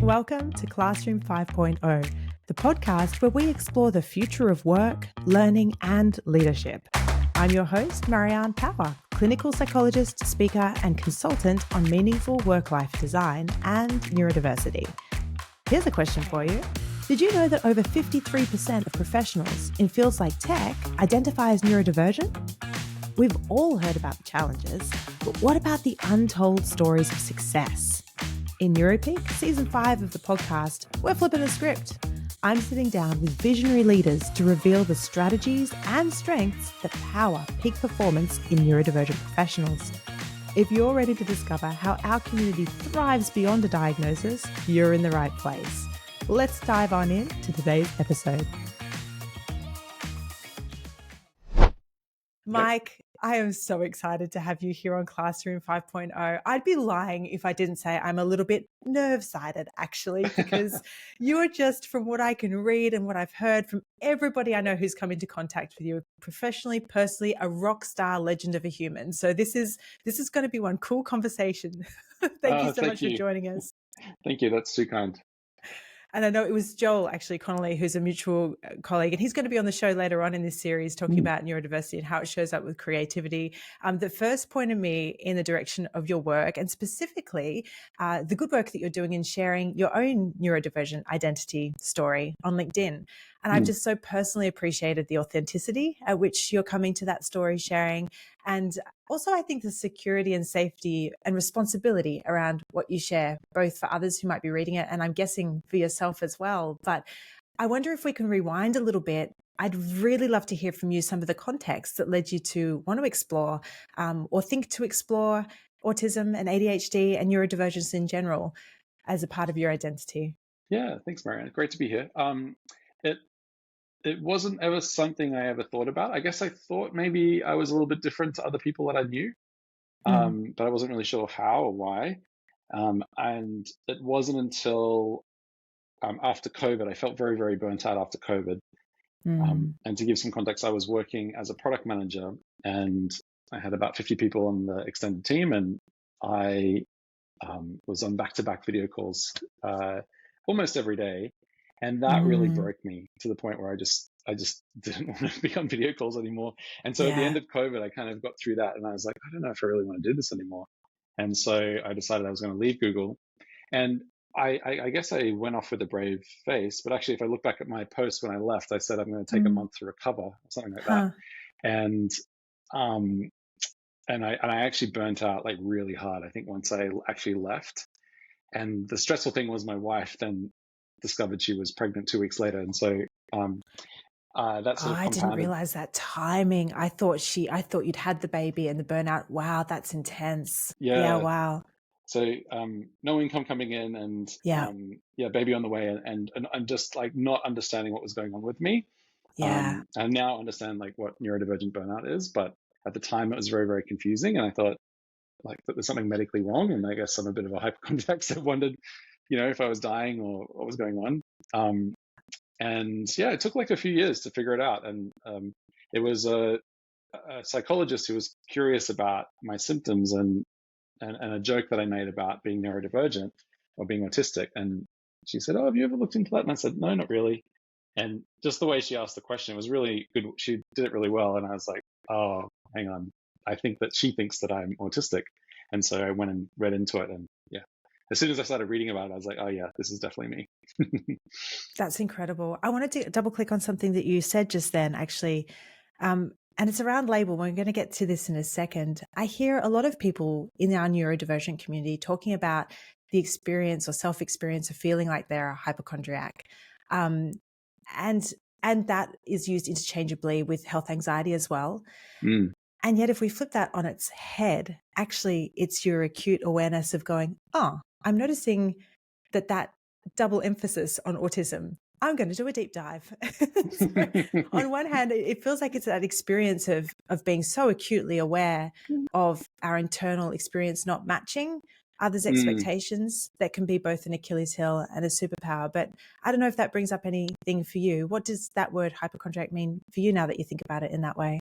Welcome to Classroom 5.0, the podcast where we explore the future of work, learning, and leadership. I'm your host, Marianne Power, clinical psychologist, speaker, and consultant on meaningful work-life design and neurodiversity. Here's a question for you. Did you know that over 53% of professionals in fields like tech identify as neurodivergent? We've all heard about the challenges, but what about the untold stories of success? In NeuroPEAK, Season 5 of the podcast, we're flipping the script. I'm sitting down with visionary leaders to reveal the strategies and strengths that power peak performance in neurodivergent professionals. If you're ready to discover how our community thrives beyond a diagnosis, you're in the right place. Let's dive on in to today's episode. Mike, I am so excited to have you here on Classroom 5.0. I'd be lying if I didn't say I'm a little bit nerve-sided, actually, because you are just, from what I can read and what I've heard from everybody I know who's come into contact with you, professionally, personally, a rock star legend of a human. So this is going to be one cool conversation. Thank you so much for joining us. Thank you. That's too kind. And I know it was Joel, actually, Connolly, who's a mutual colleague, and he's going to be on the show later on in this series talking about neurodiversity and how it shows up with creativity. That first pointed me in the direction of your work, and specifically the good work that you're doing in sharing your own neurodivergent identity story on LinkedIn. And I've just so personally appreciated the authenticity at which you're coming to that story sharing. And also, I think the security and safety and responsibility around what you share, both for others who might be reading it, and I'm guessing for yourself as well. But I wonder if we can rewind a little bit. I'd really love to hear from you some of the context that led you to want to explore or think to explore autism and ADHD and neurodivergence in general as a part of your identity. Yeah, thanks, Marianne. Great to be here. It wasn't ever something I ever thought about. I guess I thought maybe I was a little bit different to other people that I knew, but I wasn't really sure how or why. And it wasn't until after COVID, I felt very, very burnt out after COVID. And to give some context, I was working as a product manager and I had about 50 people on the extended team, and I was on back-to-back video calls almost every day. And that really broke me to the point where I just didn't want to be on video calls anymore. And so at the end of COVID, I kind of got through that and I was like, I don't know if I really want to do this anymore. And so I decided I was going to leave Google. And I guess I went off with a brave face, but actually, if I look back at my post when I left, I said I'm going to take a month to recover or something like that. And I actually burnt out like really hard, I think, once I actually left. And the stressful thing was my wife then discovered she was pregnant 2 weeks later. And so that sort of I didn't realize that timing. I thought you'd had the baby and the burnout. Wow, that's intense. Yeah, wow. So no income coming in and baby on the way and just like not understanding what was going on with me. I now understand like what neurodivergent burnout is, but at the time it was very, very confusing. And I thought like that there's something medically wrong. And I guess I'm a bit of a hypochondriac, so I wondered, if I was dying or what was going on. And it took like a few years to figure it out. And it was a psychologist who was curious about my symptoms and a joke that I made about being neurodivergent or being autistic. And she said, "Oh, have you ever looked into that?" And I said, "No, not really." And just the way she asked the question was really good. She did it really well. And I was like, oh, hang on. I think that she thinks that I'm autistic. And so I went and read into it. And as soon as I started reading about it, I was like, oh yeah, this is definitely me. That's incredible. I wanted to double click on something that you said just then, actually. And it's around label. We're going to get to this in a second. I hear a lot of people in our neurodivergent community talking about the experience or self-experience of feeling like they're a hypochondriac. And that is used interchangeably with health anxiety as well. And yet if we flip that on its head, actually it's your acute awareness of going, oh, I'm noticing that double emphasis on autism. I'm going to do a deep dive. So on one hand, it feels like it's that experience of being so acutely aware of our internal experience not matching others' expectations that can be both an Achilles heel and a superpower. But I don't know if that brings up anything for you. What does that word hypochondriac mean for you now that you think about it in that way?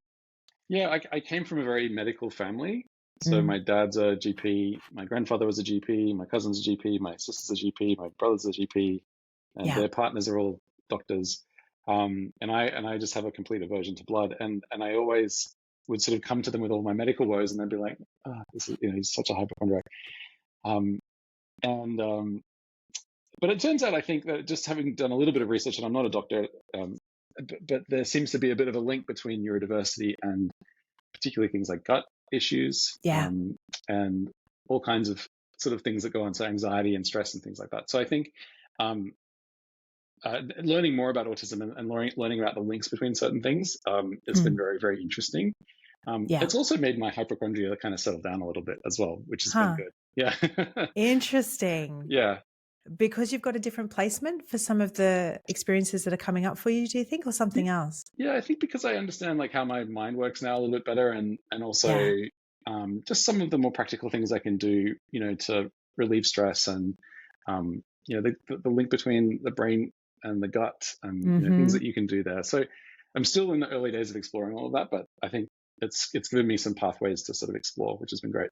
Yeah, I came from a very medical family. So my dad's a GP, my grandfather was a GP, my cousin's a GP, my sister's a GP, my brother's a GP, and their partners are all doctors. And I just have a complete aversion to blood. And I always would sort of come to them with all my medical woes, and they'd be like, "Oh, this is, he's such a hypochondriac." Um, and But it turns out, I think that just having done a little bit of research, and I'm not a doctor, but there seems to be a bit of a link between neurodiversity and particularly things like gut issues, and all kinds of sort of things that go on, so anxiety and stress and things like that. So I think learning more about autism and learning about the links between certain things has been very, very interesting. It's also made my hypochondria kind of settle down a little bit as well, which has been good. Yeah. Interesting. Yeah. Because you've got a different placement for some of the experiences that are coming up for you, do you think, or something else? Yeah, I think because I understand like how my mind works now a little bit better, and also just some of the more practical things I can do, to relieve stress, and the link between the brain and the gut, and things that you can do there. So I'm still in the early days of exploring all of that, but I think it's given me some pathways to sort of explore, which has been great.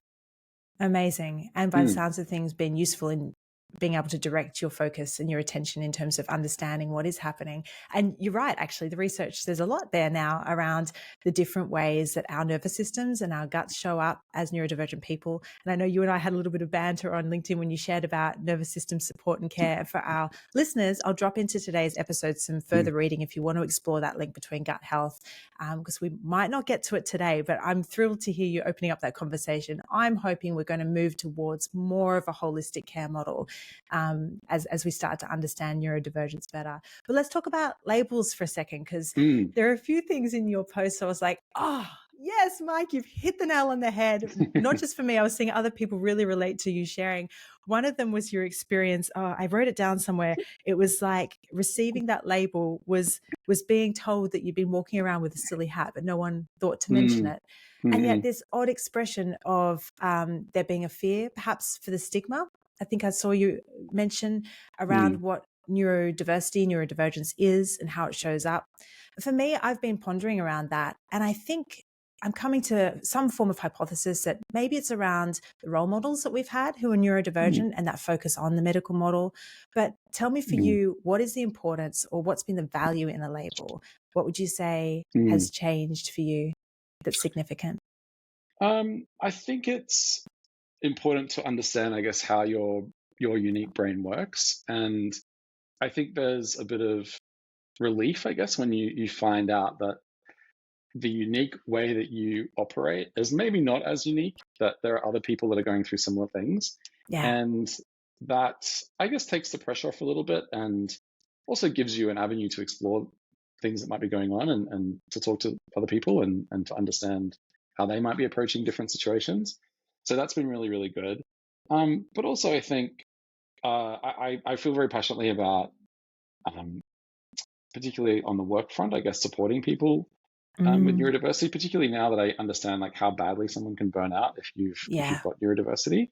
Amazing. And by the sounds of things, been useful in being able to direct your focus and your attention in terms of understanding what is happening. And you're right, actually, the research, there's a lot there now around the different ways that our nervous systems and our guts show up as neurodivergent people. And I know you and I had a little bit of banter on LinkedIn when you shared about nervous system support and care. For our listeners, I'll drop into today's episode some further reading if you want to explore that link between gut health, because we might not get to it today, but I'm thrilled to hear you opening up that conversation. I'm hoping we're going to move towards more of a holistic care model as we start to understand neurodivergence better. But let's talk about labels for a second, because there are a few things in your post I was like, oh, yes, Mike, you've hit the nail on the head. Not just for me, I was seeing other people really relate to you sharing. One of them was your experience. Oh, I wrote it down somewhere. It was like receiving that label was being told that you'd been walking around with a silly hat, but no one thought to mention it. And yet this odd expression of there being a fear, perhaps for the stigma. I think I saw you mention around what neurodiversity, neurodivergence is and how it shows up. For me, I've been pondering around that. And I think I'm coming to some form of hypothesis that maybe it's around the role models that we've had who are neurodivergent and that focus on the medical model. But tell me, for you, what is the importance, or what's been the value in a label? What would you say has changed for you that's significant? I think it's important to understand, I guess, how your unique brain works. And I think there's a bit of relief, I guess, when you find out that the unique way that you operate is maybe not as unique, that there are other people that are going through similar things. And that, I guess, takes the pressure off a little bit, and also gives you an avenue to explore things that might be going on, and to talk to other people, and to understand how they might be approaching different situations. So that's been really, really good. But also, I think I feel very passionately about, particularly on the work front, I guess, supporting people with neurodiversity, particularly now that I understand like how badly someone can burn out if you've got neurodiversity,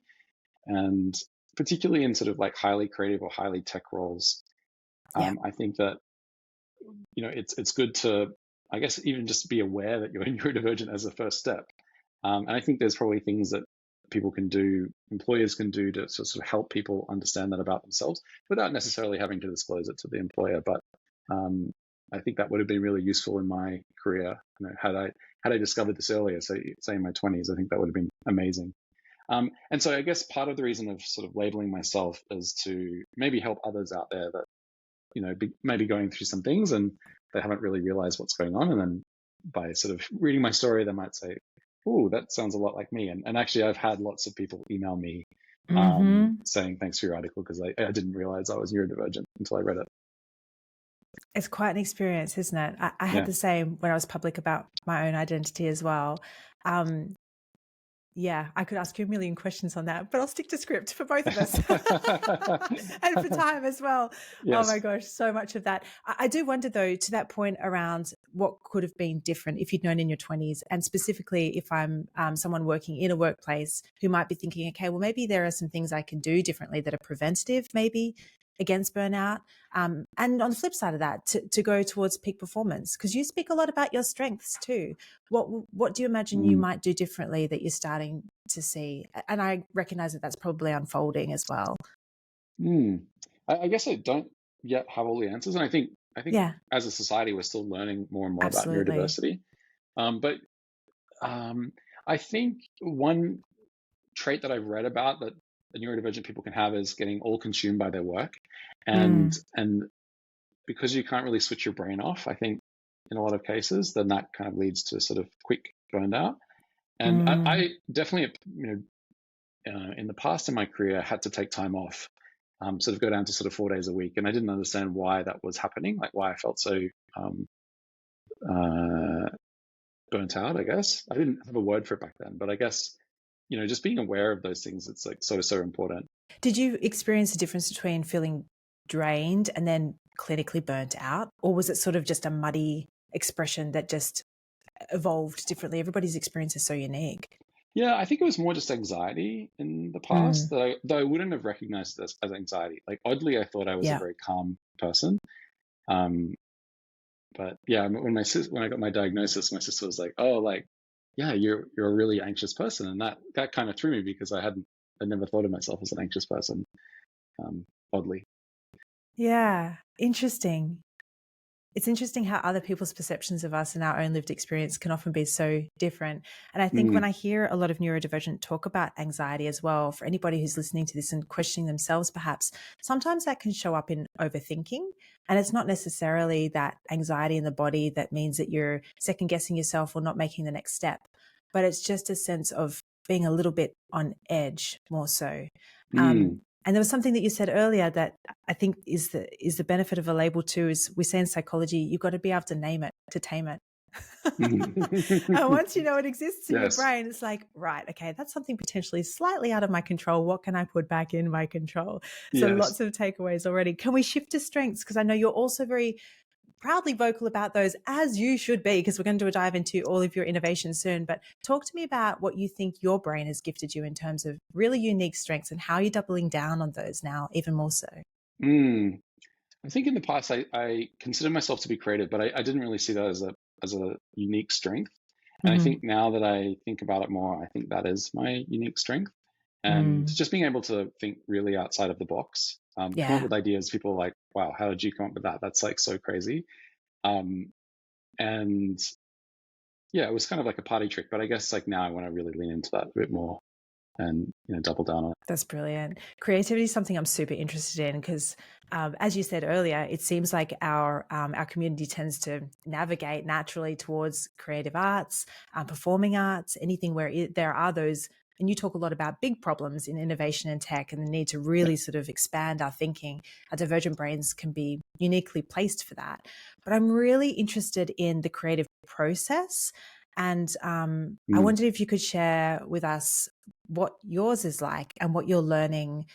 and particularly in sort of like highly creative or highly tech roles. I think that it's good to, I guess, even just be aware that you're neurodivergent as a first step. And I think there's probably things that people can do, employers can do, to sort of help people understand that about themselves without necessarily having to disclose it to the employer. But I think that would have been really useful in my career. Had I discovered this earlier, so say in my 20s, I think that would have been amazing. And so I guess part of the reason of sort of labeling myself is to maybe help others out there that, maybe going through some things and they haven't really realized what's going on. And then by sort of reading my story, they might say, oh, that sounds a lot like me. And actually, I've had lots of people email me saying, thanks for your article, because I didn't realize I was neurodivergent until I read it. It's quite an experience, isn't it? I had the same when I was public about my own identity as well. I could ask you a million questions on that, but I'll stick to script for both of us and for time as well. Yes. Oh my gosh, so much of that. I do wonder though, to that point around what could have been different if you'd known in your 20s, and specifically if I'm someone working in a workplace who might be thinking, okay, well, maybe there are some things I can do differently that are preventative maybe against burnout, and on the flip side of that, to go towards peak performance? Because you speak a lot about your strengths too. What do you imagine you might do differently that you're starting to see? And I recognize that that's probably unfolding as well. I guess I don't yet have all the answers, and I think as a society we're still learning more and more about neurodiversity. But I think one trait that I've read about that the neurodivergent people can have is getting all consumed by their work, and because you can't really switch your brain off, I think in a lot of cases, then that kind of leads to sort of quick burnout. And I definitely, in the past in my career, had to take time off, sort of go down to sort of 4 days a week, and I didn't understand why that was happening, like why I felt so burnt out. I guess I didn't have a word for it back then, but I guess just being aware of those things, it's like so important. Did you experience the difference between feeling drained and then clinically burnt out, or was it sort of just a muddy expression that just evolved differently? Everybody's experience is so unique. Yeah, I think it was more just anxiety in the past, though I wouldn't have recognized this as anxiety. Like, oddly, I thought I was a very calm person. But yeah, when I got my diagnosis, my sister was like, "Oh, like, yeah, you're a really anxious person," and that kind of threw me because I'd never thought of myself as an anxious person. Oddly. Yeah, interesting. It's interesting how other people's perceptions of us and our own lived experience can often be so different. And I think when I hear a lot of neurodivergent talk about anxiety as well, for anybody who's listening to this and questioning themselves, perhaps, sometimes that can show up in overthinking. And it's not necessarily that anxiety in the body that means that you're second guessing yourself or not making the next step, but it's just a sense of being a little bit on edge more so. And there was something that you said earlier that I think is the benefit of a label too, is we say in psychology, you've got to be able to name it to tame it. And once you know it exists in your brain, it's like, right, okay, that's something potentially slightly out of my control. What can I put back in my control? So lots of takeaways already. Can we shift to strengths? Because I know you're also very proudly vocal about those, as you should be, because we're going to do a dive into all of your innovations soon. But talk to me about what you think your brain has gifted you in terms of really unique strengths and how you're doubling down on those now, even more so. I think in the past I considered myself to be creative, but I didn't really see that as a unique strength. And I think now that I think about it more, I think that is my unique strength. And just being able to think really outside of the box, come up with ideas. People are like, wow, how did you come up with that? That's like so crazy. And yeah, it was kind of like a party trick, but I guess like now I want to really lean into that a bit more and double down on it. That's brilliant. Creativity is something I'm super interested in because, as you said earlier, it seems like our community tends to navigate naturally towards creative arts, performing arts, anything where there are those. And you talk a lot about big problems in innovation and tech and the need to really sort of expand our thinking. Our divergent brains can be uniquely placed for that. But I'm really interested in the creative process. And I wondered if you could share with us what yours is like and what you're learning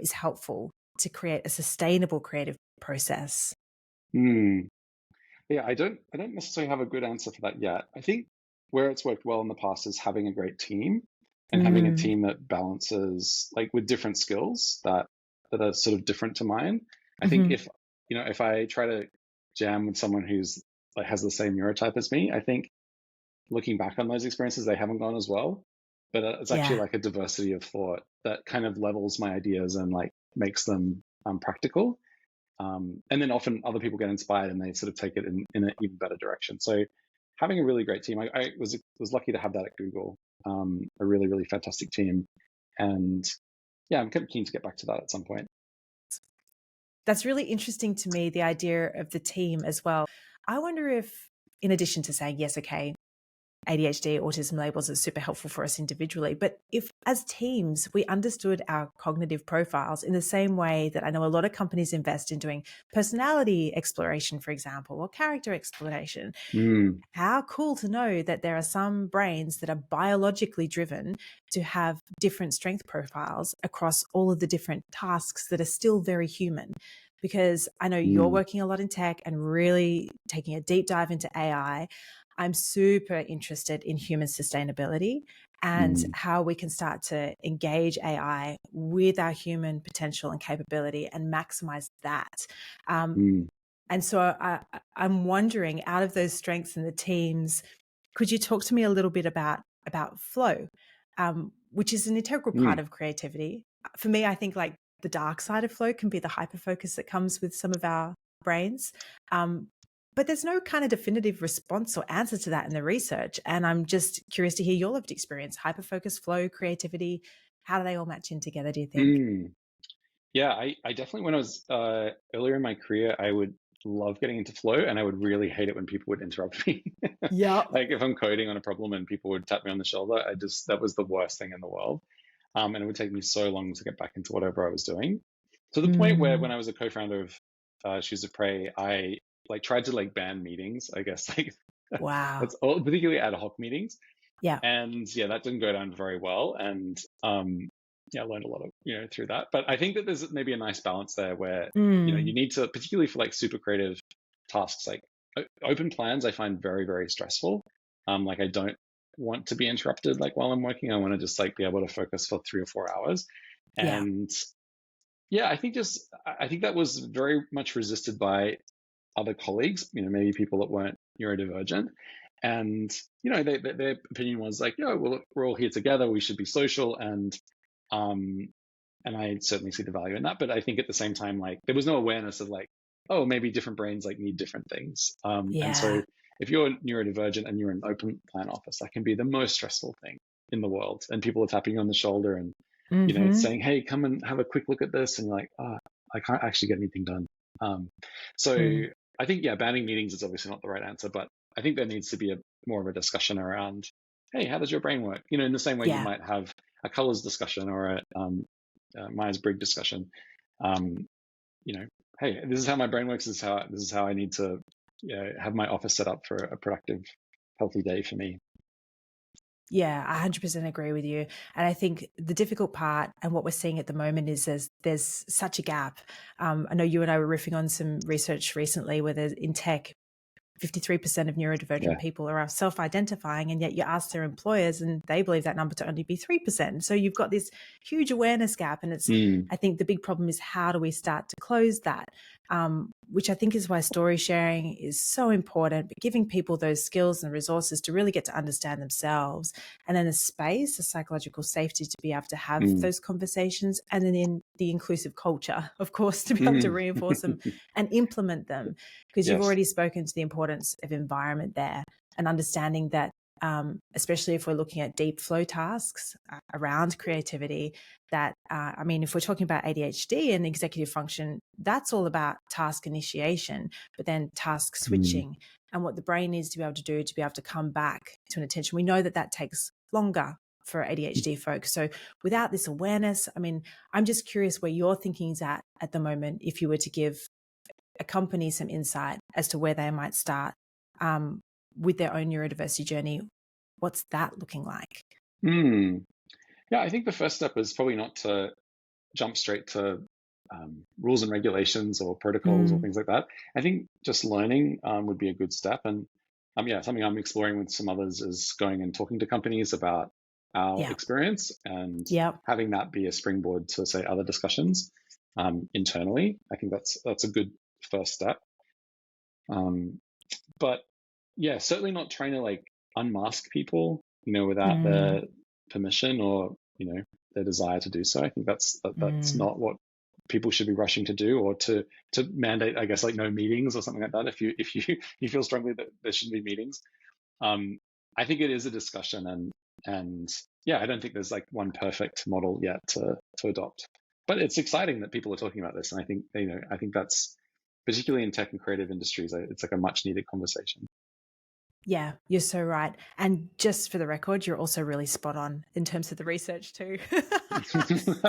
is helpful to create a sustainable creative process. Yeah, I don't necessarily have a good answer for that yet. I think where it's worked well in the past is having a great team and having a team that balances like with different skills that are sort of different to mine. I think if I try to jam with someone who's like has the same neurotype as me, I think looking back on those experiences, they haven't gone as well. But it's actually like a diversity of thought that kind of levels my ideas and like makes them practical. And then often other people get inspired and they sort of take it in an even better direction. So having a really great team, I was lucky to have that at Google, a really, really fantastic team. And yeah, I'm kind of keen to get back to that at some point. That's really interesting to me, the idea of the team as well. I wonder if, in addition to saying, yes, okay, ADHD, autism labels are super helpful for us individually. But if as teams, we understood our cognitive profiles in the same way that I know a lot of companies invest in doing personality exploration, for example, or character exploration, how cool to know that there are some brains that are biologically driven to have different strength profiles across all of the different tasks that are still very human. Because I know you're working a lot in tech and really taking a deep dive into AI. I'm super interested in human sustainability and how we can start to engage AI with our human potential and capability and maximize that. And so I'm wondering, out of those strengths in the teams, could you talk to me a little bit about flow, which is an integral part of creativity? For me, I think like the dark side of flow can be the hyperfocus that comes with some of our brains. But there's no kind of definitive response or answer to that in the research. And I'm just curious to hear your lived experience. Hyperfocus, flow, creativity, how do they all match in together, do you think? Yeah, I definitely, when I was earlier in my career, I would love getting into flow, and I would really hate it when people would interrupt me. Yeah. Like if I'm coding on a problem and people would tap me on the shoulder, that was the worst thing in the world. And it would take me so long to get back into whatever I was doing. To the point where when I was a co-founder of Shoes of Prey, I like tried to like ban meetings, I guess, like Wow. that's all, particularly ad hoc meetings. Yeah. And yeah, that didn't go down very well. And yeah, I learned a lot of, through that. But I think that there's maybe a nice balance there where, you need to, particularly for like super creative tasks, like open plans, I find very, very stressful. Like I don't want to be interrupted like while I'm working. I want to just like be able to focus for 3 or 4 hours. And yeah, I think that was very much resisted by other colleagues, maybe people that weren't neurodivergent. And, their opinion was like, well, we're all here together. We should be social. And I certainly see the value in that. But I think at the same time, like there was no awareness of like, oh, maybe different brains like need different things. And so if you're neurodivergent and you're in an open plan office, that can be the most stressful thing in the world. And people are tapping you on the shoulder and, saying, hey, come and have a quick look at this. And you're like, oh, I can't actually get anything done. So I think, banning meetings is obviously not the right answer, but I think there needs to be more of a discussion around, hey, how does your brain work? In the same way you might have a colors discussion or a Myers-Briggs discussion. Hey, this is how my brain works. This is how I need to have my office set up for a productive, healthy day for me. Yeah, I 100% agree with you. And I think the difficult part and what we're seeing at the moment is there's such a gap. I know you and I were riffing on some research recently where there's in tech, 53% of neurodivergent people are self-identifying, and yet you ask their employers and they believe that number to only be 3%. So you've got this huge awareness gap, and it's I think the big problem is how do we start to close that, which I think is why story sharing is so important, but giving people those skills and resources to really get to understand themselves, and then a space, a psychological safety to be able to have those conversations, and then in the inclusive culture, of course, to be able to reinforce them and implement them, because you've already spoken to the importance of environment there, and understanding that especially if we're looking at deep flow tasks around creativity, that I mean, if we're talking about ADHD and executive function, that's all about task initiation, but then task switching and what the brain needs to be able to do to be able to come back to an attention. We know that takes longer for ADHD folks. So without this awareness, I mean, I'm just curious where your thinking is at the moment, if you were to give a company some insight as to where they might start with their own neurodiversity journey. What's that looking like? Yeah, I think the first step is probably not to jump straight to rules and regulations or protocols or things like that. I think just learning would be a good step. And something I'm exploring with some others is going and talking to companies about our experience and having that be a springboard to, say, other discussions internally. I think that's a good first step. But yeah, certainly not trying to like unmask people, without their permission or, their desire to do so. I think that's not what people should be rushing to do, or to mandate, I guess, like no meetings or something like that. If you feel strongly that there shouldn't be meetings. I think it is a discussion, and yeah, I don't think there's like one perfect model yet to adopt. But it's exciting that people are talking about this, and I think that's, particularly in tech and creative industries, it's like a much needed conversation. Yeah, you're so right. And just for the record, you're also really spot on in terms of the research too.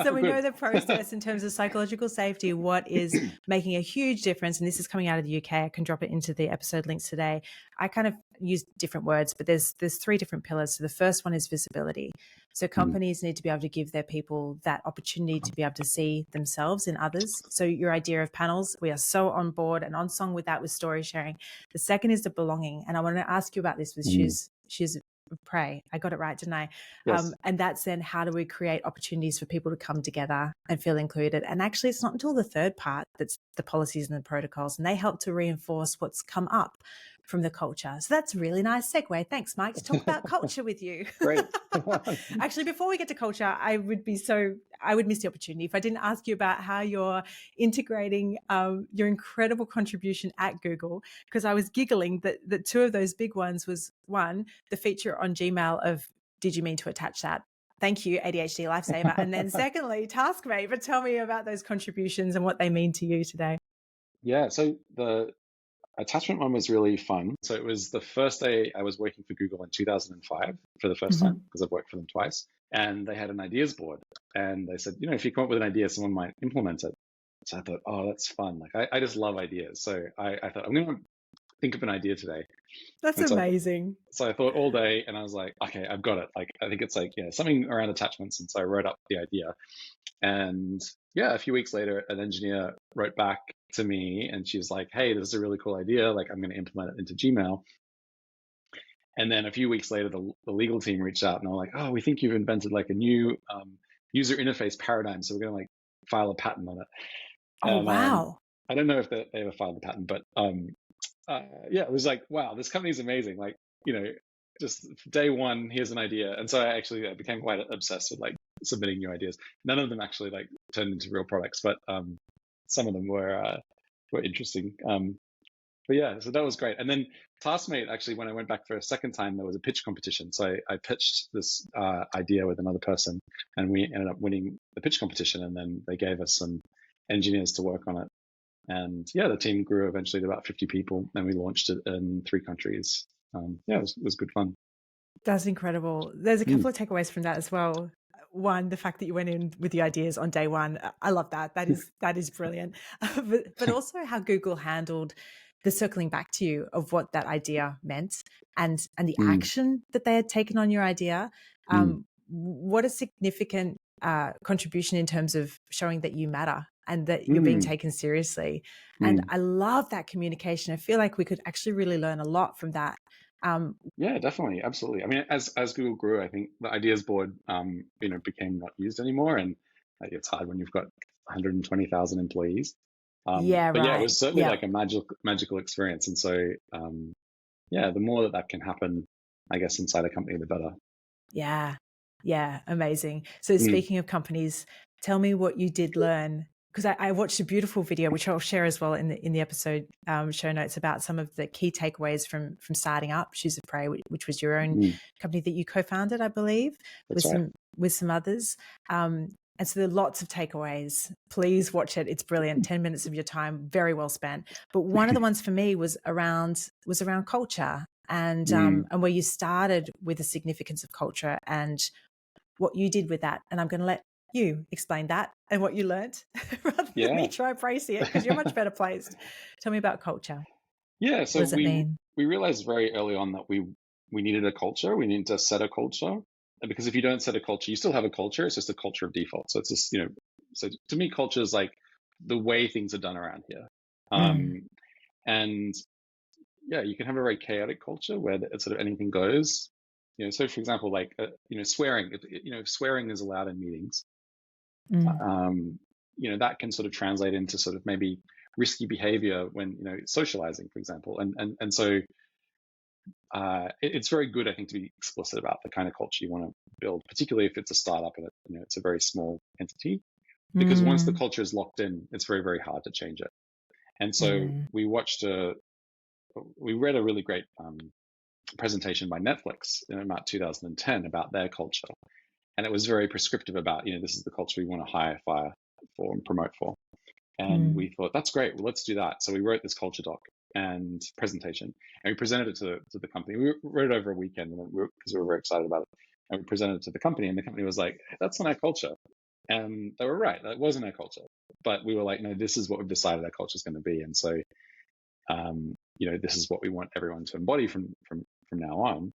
So we know the process in terms of psychological safety, what is making a huge difference. And this is coming out of the UK. I can drop it into the episode links today. I kind of use different words, but there's three different pillars. So the first one is visibility. So companies need to be able to give their people that opportunity to be able to see themselves in others. So your idea of panels, we are so on board and on song with that, with story sharing. The second is the belonging. And I want to ask you about this with shoes of prey. I got it right, didn't I? Yes. And that's then, how do we create opportunities for people to come together and feel included? And actually, it's not until the third part that's the policies and the protocols, and they help to reinforce what's come up from the culture. So that's a really nice segue. Thanks, Mike, to talk about culture with you. Great. Actually, before we get to culture, I would miss the opportunity if I didn't ask you about how you're integrating your incredible contribution at Google, because I was giggling that two of those big ones was, one, the feature on Gmail of, did you mean to attach that? Thank you, ADHD Lifesaver. And then secondly, Taskmate. But tell me about those contributions and what they mean to you today. Yeah, so the attachment one was really fun. So it was the first day I was working for Google in 2005 for the first time, because I've worked for them twice. And they had an ideas board. And they said, if you come up with an idea, someone might implement it. So I thought, oh, that's fun. Like, I just love ideas. So I thought, I'm going to think of an idea today. That's amazing. So I thought all day, and I was like, okay, I've got it. Like, I think it's like, something around attachments. And so I wrote up the idea. And a few weeks later, an engineer wrote back to me, and she was like, hey, this is a really cool idea. Like, I'm going to implement it into Gmail. And then a few weeks later, the legal team reached out, and they're like, oh, we think you've invented like a new user interface paradigm. So we're going to like file a patent on it. Oh, wow. I don't know if they ever filed a patent, but it was like, wow, this company's amazing. Like, just day one, here's an idea. And so I became quite obsessed with like submitting new ideas. None of them actually like turned into real products, but some of them were interesting. So that was great. And then Taskmate, actually, when I went back for a second time, there was a pitch competition. So I pitched this idea with another person, and we ended up winning the pitch competition. And then they gave us some engineers to work on it. And the team grew eventually to about 50 people, and we launched it in 3 countries. It was good fun. That's incredible. There's a couple of takeaways from that as well. One, the fact that you went in with the ideas on day one. I love that. That is brilliant. But also how Google handled the circling back to you of what that idea meant, and the action that they had taken on your idea. What a significant contribution in terms of showing that you matter and that you're being taken seriously. And I love that communication. I feel like we could actually really learn a lot from that. Yeah, definitely. Absolutely. I mean, as Google grew, I think the ideas board, became not used anymore. And it's hard when you've got 120,000 employees. But it was certainly like a magical experience. And so, the more that can happen, I guess, inside a company, the better. Yeah. Amazing. So speaking of companies, tell me what you did learn, because I watched a beautiful video, which I'll share as well in the episode show notes, about some of the key takeaways from starting up Shoes of Prey, which was your own company that you co-founded, I believe, with some others. And so there are lots of takeaways. Please watch it. It's brilliant. 10 minutes of your time, very well spent. But one of the ones for me was around culture, and where you started with the significance of culture and what you did with that. And I'm going to let you explain that and what you learned rather than me try and praise it, because you're much better placed. Tell me about culture. Yeah. So what does it mean? We realized very early on that we needed a culture. We needed to set a culture. And because if you don't set a culture, you still have a culture. It's just a culture of default. So it's just, so to me, culture is like the way things are done around here. And you can have a very chaotic culture where sort of anything goes. So for example, like, swearing, if swearing is allowed in meetings, that can sort of translate into sort of maybe risky behavior when, socializing, for example. And so it's very good, I think, to be explicit about the kind of culture you want to build, particularly if it's a startup and it's a very small entity, because once the culture is locked in, it's very, very hard to change it. And so we read a really great presentation by Netflix in about 2010 about their culture. And it was very prescriptive about, this is the culture we want to hire, fire for, and promote for. And we thought, that's great. Well, let's do that. So we wrote this culture doc and presentation, and we presented it to the company. We wrote it over a weekend, and because we were very excited about it. And we presented it to the company, and the company was like, that's not our culture. And they were right. That wasn't our culture. But we were like, no, this is what we've decided our culture is going to be. And so this is what we want everyone to embody from now on.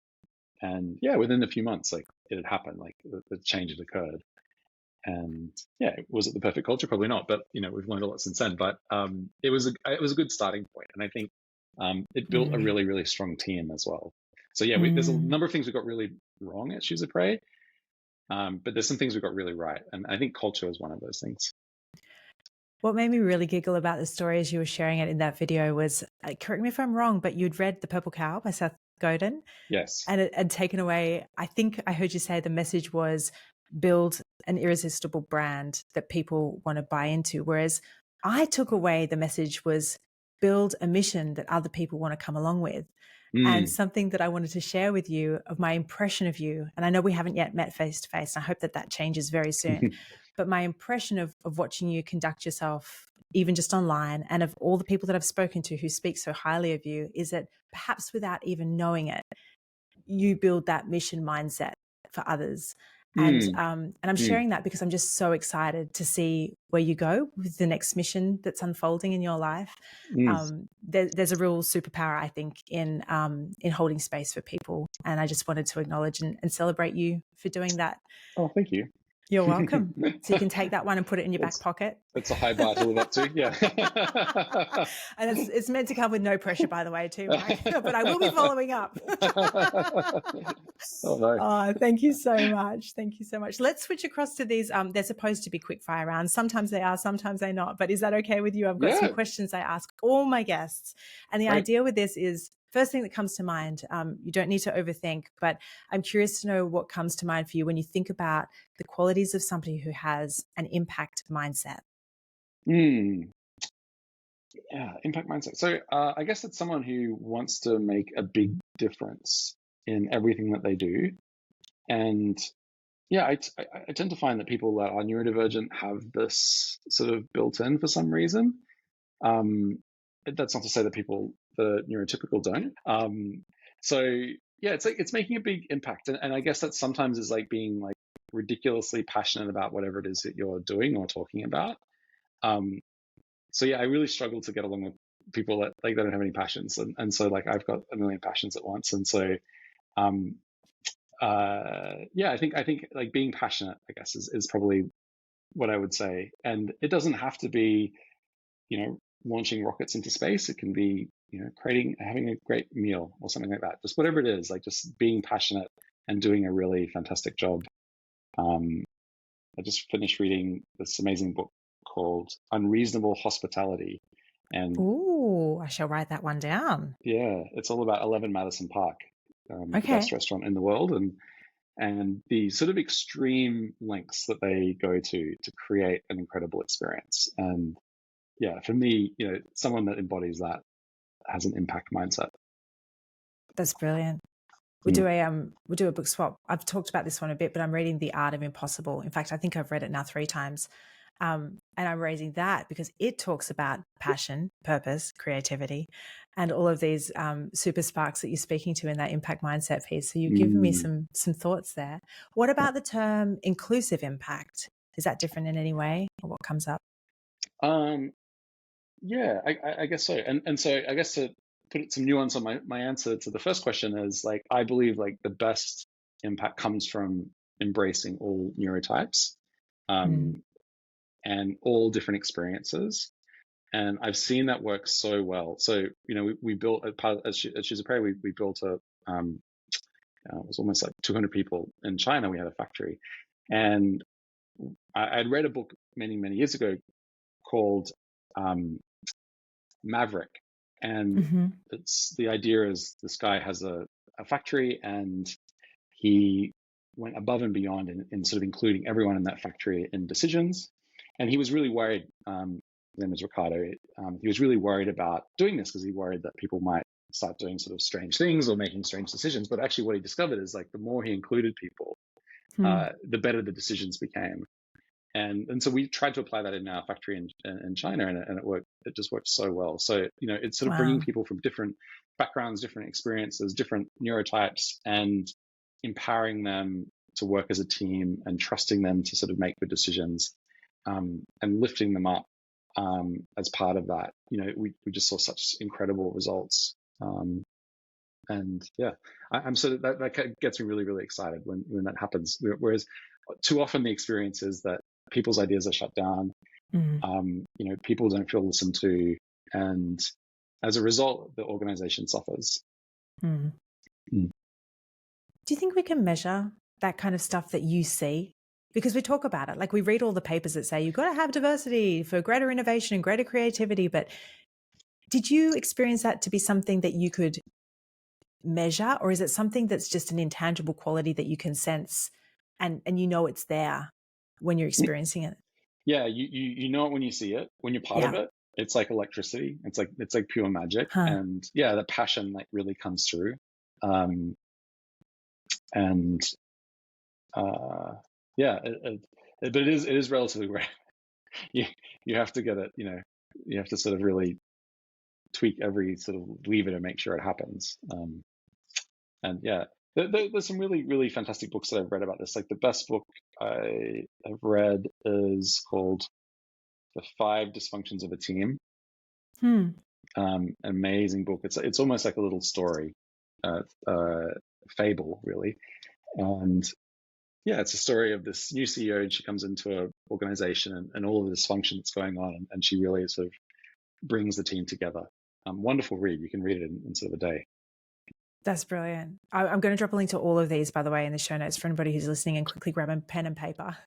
And yeah, within a few months, like it had happened, like the change had occurred. And yeah, was it the perfect culture? Probably not, but we've learned a lot since then. But it was a good starting point, and I think it built a really, really strong team as well. So yeah, there's a number of things we got really wrong at Shoes of Prey, but there's some things we got really right, and I think culture was one of those things. What made me really giggle about the story as you were sharing it in that video was, correct me if I'm wrong, but you'd read The Purple Cow by Seth Godin. Yes. And it had taken away, I think I heard you say the message was build an irresistible brand that people want to buy into. Whereas I took away the message was build a mission that other people want to come along with. And something that I wanted to share with you of my impression of you, and I know we haven't yet met face to face, and I hope that changes very soon, but my impression of watching you conduct yourself, even just online, and of all the people that I've spoken to who speak so highly of you, is that perhaps without even knowing it, you build that mission mindset for others. And I'm sharing that because I'm just so excited to see where you go with the next mission that's unfolding in your life. There's a real superpower, I think, in holding space for people. And I just wanted to acknowledge and celebrate you for doing that. Oh, thank you. You're welcome. So you can take that one and put it in your back pocket. It's a high bar to live up to, yeah. And it's meant to come with no pressure, by the way, too, Mike. But I will be following up. Oh, no. Oh, thank you so much. Thank you so much. Let's switch across to these. They're supposed to be quick fire rounds. Sometimes they are, sometimes they're not. But is that okay with you? I've got some questions I ask all my guests. And the idea with this is, first thing that comes to mind, you don't need to overthink, but I'm curious to know what comes to mind for you when you think about the qualities of somebody who has an impact mindset. Yeah, impact mindset. So I guess it's someone who wants to make a big difference in everything that they do. And yeah, I tend to find that people that are neurodivergent have this sort of built in for some reason. That's not to say that people that are neurotypical don't. So yeah, it's making a big impact, and I guess that sometimes is like being like ridiculously passionate about whatever it is that you're doing or talking about. So yeah, I really struggle to get along with people that like they don't have any passions, and so like I've got a million passions at once, and so yeah, I think like being passionate, I guess, is probably what I would say. And it doesn't have to be, launching rockets into space. It can be, having a great meal or something like that. Just whatever it is, like just being passionate and doing a really fantastic job. I just finished reading this amazing book called Unreasonable Hospitality. And ooh, I shall write that one down. Yeah, it's all about 11 Madison Park, the best restaurant in the world, and the sort of extreme lengths that they go to create an incredible experience. And yeah, for me, someone that embodies that has an impact mindset. That's brilliant. We'll do a book swap. I've talked about this one a bit, but I'm reading The Art of Impossible. In fact, I think I've read it now 3 times. And I'm raising that because it talks about passion, purpose, creativity, and all of these super sparks that you're speaking to in that impact mindset piece. So you've given me some thoughts there. What about the term inclusive impact? Is that different in any way, or what comes up? Yeah, I guess so. And so I guess to put some nuance on my answer to the first question is like, I believe like the best impact comes from embracing all neurotypes and all different experiences. And I've seen that work so well. So, we built at Shoes of Prey, we built it was almost like 200 people in China. We had a factory. And I'd read a book many, many years ago called Maverick. And it's the idea is this guy has a factory, and he went above and beyond in sort of including everyone in that factory in decisions. And he was really worried. His name is Ricardo. He was really worried about doing this because he worried that people might start doing sort of strange things or making strange decisions. But actually what he discovered is like the more he included people, the better the decisions became. And so we tried to apply that in our factory in China, and it worked. It just worked so well. So, it's sort of bringing people from different backgrounds, different experiences, different neurotypes, and empowering them to work as a team and trusting them to sort of make good decisions, and lifting them up as part of that, we just saw such incredible results. And yeah, I'm sort of that gets me really, really excited when that happens. Whereas too often the experience is that people's ideas are shut down. People don't feel listened to, and as a result, the organization suffers. Do you think we can measure that kind of stuff that you see? Because we talk about it, like we read all the papers that say you've got to have diversity for greater innovation and greater creativity. But did you experience that to be something that you could measure, or is it something that's just an intangible quality that you can sense and it's there when you're experiencing it? Yeah, you know it when you see it, when you're part of it. It's like electricity. It's like pure magic. And yeah, the passion like really comes through. Yeah, but it is relatively rare. You have to get it, you have to sort of really tweak every sort of lever to make sure it happens. And yeah, there's some really, really fantastic books that I've read about this. Like the best book I have read is called The 5 Dysfunctions of a Team. Amazing book. It's almost like a little story, fable, really. And yeah, it's a story of this new CEO, and she comes into an organization and all of the dysfunction that's going on, and she really sort of brings the team together. Wonderful read. You can read it in sort of a day. That's brilliant. I'm going to drop a link to all of these, by the way, in the show notes for anybody who's listening, and quickly grab a pen and paper.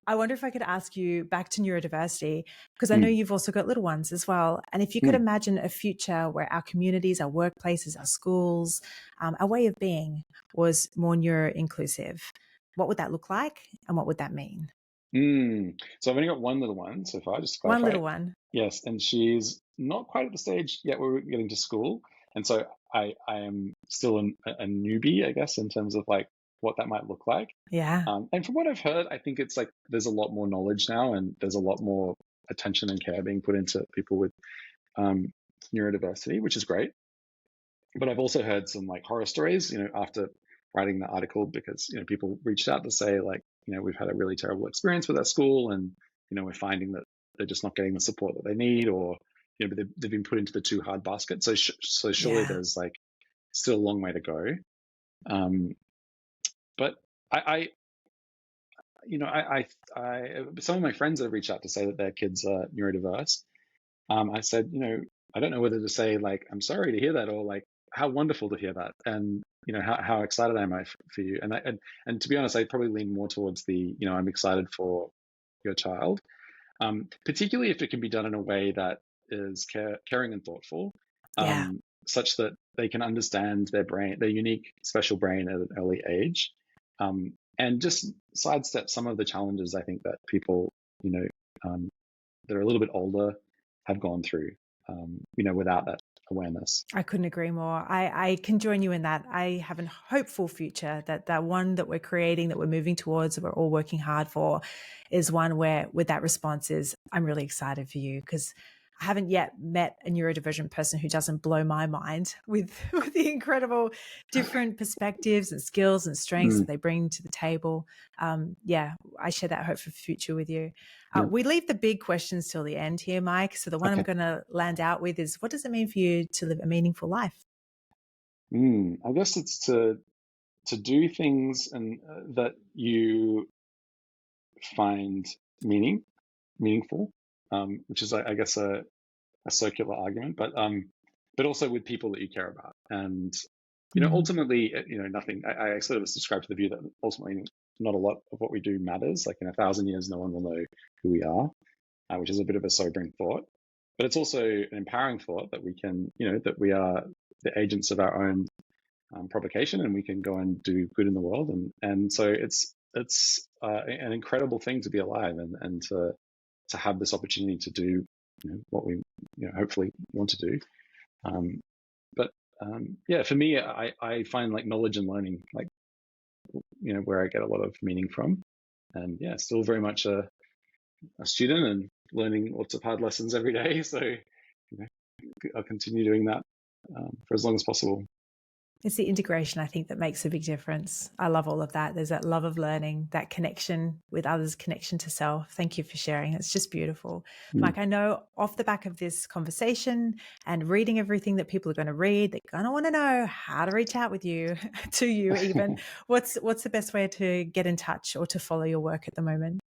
I wonder if I could ask you back to neurodiversity, because I know you've also got little ones as well. And if you could imagine a future where our communities, our workplaces, our schools, our way of being was more neuro-inclusive, what would that look like and what would that mean? So I've only got one little one so far, just to clarify. One little one. Yes, and she's not quite at the stage yet where we're getting to school. And so I am still a newbie, I guess, in terms of like what that might look like. Yeah. And from what I've heard, I think it's like there's a lot more knowledge now, and there's a lot more attention and care being put into people with neurodiversity, which is great. But I've also heard some like horror stories, after writing the article, because people reached out to say like, we've had a really terrible experience with our school, and we're finding that they're just not getting the support that they need, or they've been put into the too hard basket. So surely there's like still a long way to go. But I some of my friends have reached out to say that their kids are neurodiverse. I said, I don't know whether to say like, I'm sorry to hear that, or like, how wonderful to hear that, and how excited am I for you. And to be honest, I probably lean more towards the I'm excited for your child, particularly if it can be done in a way that is caring and thoughtful, such that they can understand their unique special brain at an early age, and just sidestep some of the challenges I think that people that are a little bit older have gone through, without that awareness. I couldn't agree more. I can join you in that. I have a hopeful future that one that we're creating, that we're moving towards, that we're all working hard for, is one where with that response is, I'm really excited for you, because I haven't yet met a neurodivergent person who doesn't blow my mind with the incredible different perspectives and skills and strengths that they bring to the table. I share that hope for the future with you. We leave the big questions till the end here, Mike. So the one I'm going to land out with is, what does it mean for you to live a meaningful life? I guess it's to do things and that you find meaningful, which is, I guess, a circular argument, but also with people that you care about. And ultimately, nothing. I sort of subscribe to the view that ultimately not a lot of what we do matters. Like in 1,000 years, no one will know who we are, which is a bit of a sobering thought. But it's also an empowering thought that we can, that we are the agents of our own provocation, and we can go and do good in the world. And so it's an incredible thing to be alive, and to have this opportunity to do what we hopefully want to do. For me, I find like knowledge and learning, like where I get a lot of meaning from. And still very much a student and learning lots of hard lessons every day. So I'll continue doing that for as long as possible. It's the integration, I think, that makes a big difference. I love all of that. There's that love of learning, that connection with others, connection to self. Thank you for sharing. It's just beautiful. Mike, I know off the back of this conversation and reading everything that people are going to read, they're going to want to know how to reach out with you, to you even. What's the best way to get in touch or to follow your work at the moment?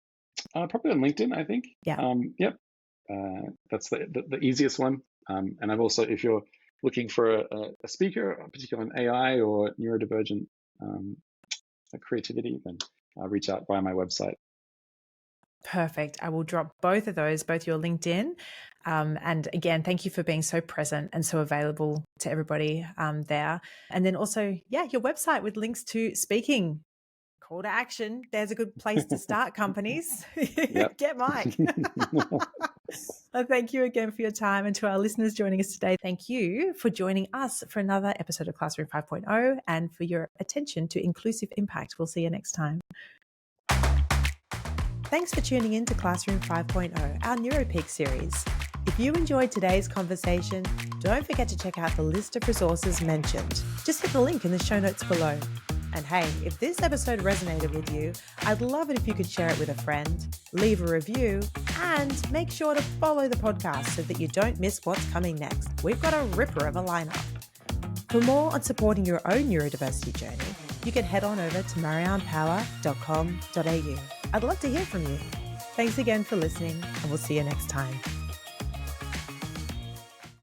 Probably on LinkedIn, I think. Yeah. Yep. That's the easiest one. And I've also, if you're looking for a speaker, particularly on AI or neurodivergent creativity, then reach out via my website. Perfect. I will drop both of those, both your LinkedIn. And again, thank you for being so present and so available to everybody there. And then also, your website with links to speaking. Call to action. There's a good place to start, companies. Get Mike. Thank you again for your time. And to our listeners joining us today, thank you for joining us for another episode of Classroom 5.0 and for your attention to inclusive impact. We'll see you next time. Thanks for tuning in to Classroom 5.0, our NeuroPEAK series. If you enjoyed today's conversation, don't forget to check out the list of resources mentioned. Just hit the link in the show notes below. And hey, if this episode resonated with you, I'd love it if you could share it with a friend, leave a review, and make sure to follow the podcast so that you don't miss what's coming next. We've got a ripper of a lineup. For more on supporting your own neurodiversity journey, you can head on over to mariannepower.com.au. I'd love to hear from you. Thanks again for listening, and we'll see you next time.